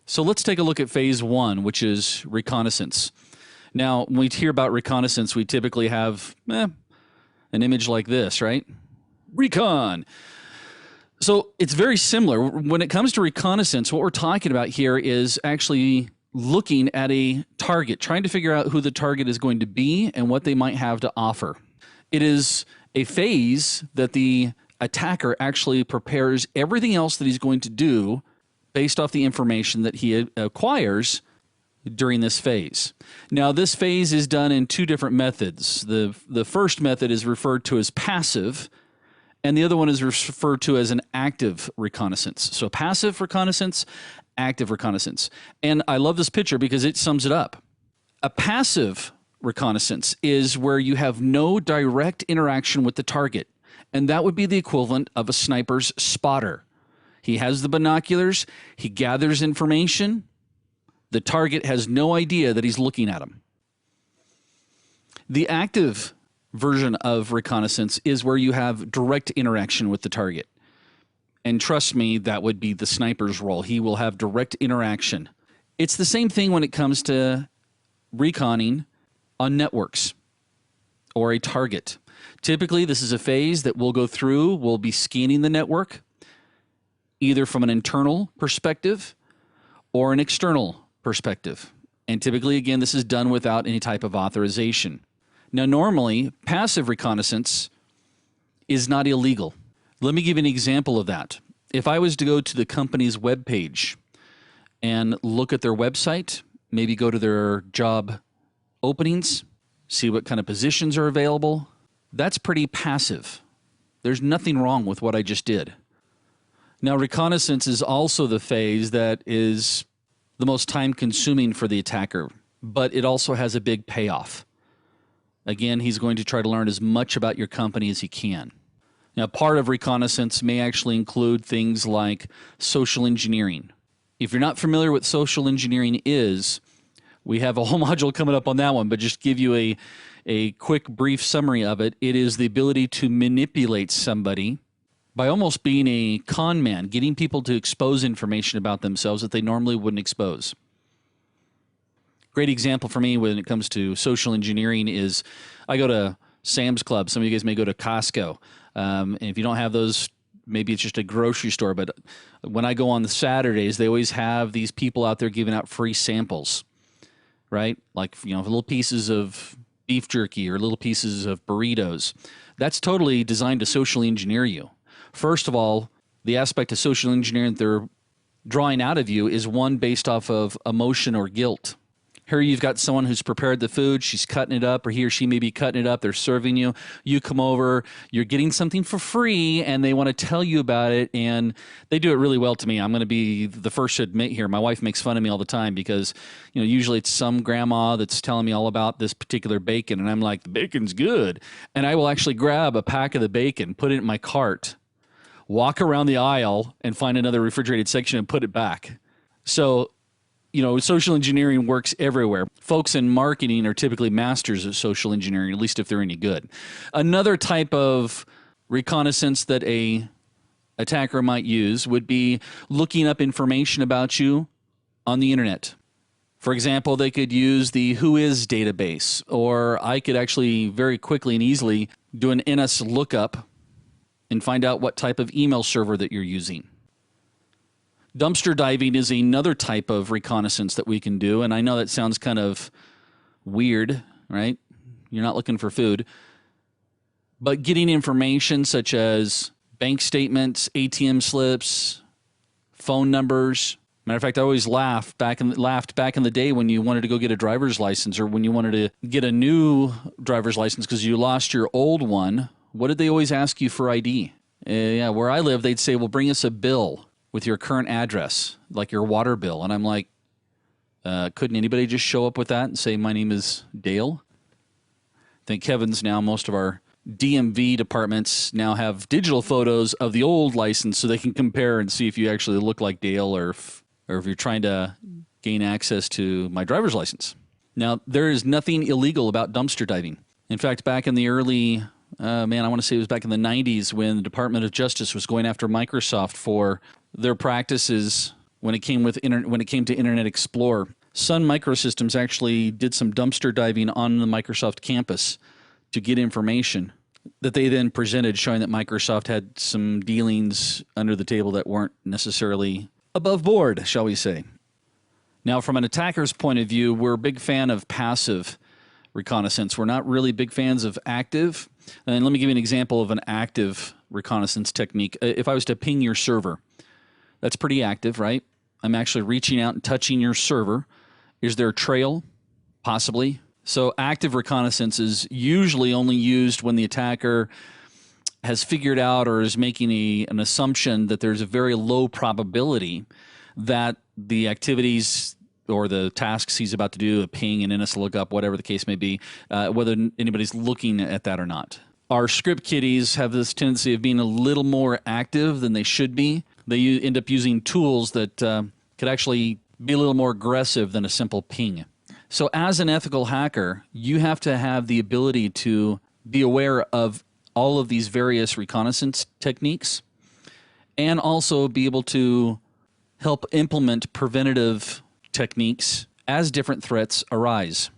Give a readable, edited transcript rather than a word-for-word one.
So let's take a look at phase one, which is reconnaissance. Now, when we hear about reconnaissance, we typically have an image like this, right? Recon. So it's very similar. When it comes to reconnaissance, what we're talking about here is actually looking at a target, trying to figure out who the target is going to be and what they might have to offer. It is a phase that the attacker actually prepares everything else that he's going to do based off the information that he acquires during this phase. Now, this phase is done in two different methods. The first method is referred to as passive, and the other one is referred to as an active reconnaissance. So passive reconnaissance, active reconnaissance. And I love this picture because it sums it up. A passive reconnaissance is where you have no direct interaction with the target, and that would be the equivalent of a sniper's spotter. He has the binoculars, he gathers information, the target has no idea that he's looking at him. The active version of reconnaissance is where you have direct interaction with the target. And trust me, that would be the sniper's role. He will have direct interaction. It's the same thing when it comes to reconning on networks or a target. Typically, this is a phase that we'll go through. We'll be scanning the network, either from an internal perspective or an external perspective. And typically, again, this is done without any type of authorization. Now, normally, passive reconnaissance is not illegal. Let me give you an example of that. If I was to go to the company's webpage and look at their website, maybe go to their job openings, see what kind of positions are available, that's pretty passive. There's nothing wrong with what I just did. Now, reconnaissance is also the phase that is the most time-consuming for the attacker, but it also has a big payoff. Again, he's going to try to learn as much about your company as he can. Now, part of reconnaissance may actually include things like social engineering. If you're not familiar with what social engineering is, we have a whole module coming up on that one, but just give you a quick, brief summary of it. It is the ability to manipulate somebody by almost being a con man, getting people to expose information about themselves that they normally wouldn't expose. Great example for me when it comes to social engineering is I go to Sam's Club. Some of you guys may go to Costco. And if you don't have those, maybe it's just a grocery store. But when I go on the Saturdays, they always have these people out there giving out free samples, right? Like, little pieces of beef jerky or little pieces of burritos. That's totally designed to socially engineer you. First of all, the aspect of social engineering that they're drawing out of you is one based off of emotion or guilt. Here you've got someone who's prepared the food, she's cutting it up, or he or she may be cutting it up, they're serving you, you come over, you're getting something for free, and they want to tell you about it, and they do it really well to me. I'm going to be the first to admit here, my wife makes fun of me all the time because, usually it's some grandma that's telling me all about this particular bacon, and I'm like, the bacon's good. And I will actually grab a pack of the bacon, put it in my cart, walk around the aisle, and find another refrigerated section and put it back. So, social engineering works everywhere. Folks in marketing are typically masters of social engineering, at least if they're any good. Another type of reconnaissance that a attacker might use would be looking up information about you on the internet. For example, they could use the Whois database, or I could actually very quickly and easily do an NS lookup and find out what type of email server that you're using. Dumpster diving is another type of reconnaissance that we can do, and I know that sounds kind of weird, right? You're not looking for food. But getting information such as bank statements, ATM slips, phone numbers. Matter of fact, I always laughed back in the day when you wanted to go get a driver's license or when you wanted to get a new driver's license because you lost your old one. What did they always ask you for ID? Where I live, they'd say, well, bring us a bill with your current address, like your water bill. And I'm like, couldn't anybody just show up with that and say, my name is Dale? Thank heavens now most of our DMV departments now have digital photos of the old license so they can compare and see if you actually look like Dale or if you're trying to gain access to my driver's license. Now, there is nothing illegal about dumpster diving. In fact, back in the early, I want to say it was back in the 90s when the Department of Justice was going after Microsoft for their practices when it came to Internet Explorer. Sun Microsystems actually did some dumpster diving on the Microsoft campus to get information that they then presented, showing that Microsoft had some dealings under the table that weren't necessarily above board, shall we say. Now, from an attacker's point of view, we're a big fan of passive reconnaissance. We're not really big fans of active. And let me give you an example of an active reconnaissance technique. If I was to ping your server, that's pretty active, right? I'm actually reaching out and touching your server. Is there a trail? Possibly. So active reconnaissance is usually only used when the attacker has figured out or is making an assumption that there's a very low probability that the activities or the tasks he's about to do, a ping, an NS lookup, whatever the case may be, whether anybody's looking at that or not. Our script kiddies have this tendency of being a little more active than they should be. They end up using tools that could actually be a little more aggressive than a simple ping. So as an ethical hacker, you have to have the ability to be aware of all of these various reconnaissance techniques and also be able to help implement preventative techniques as different threats arise.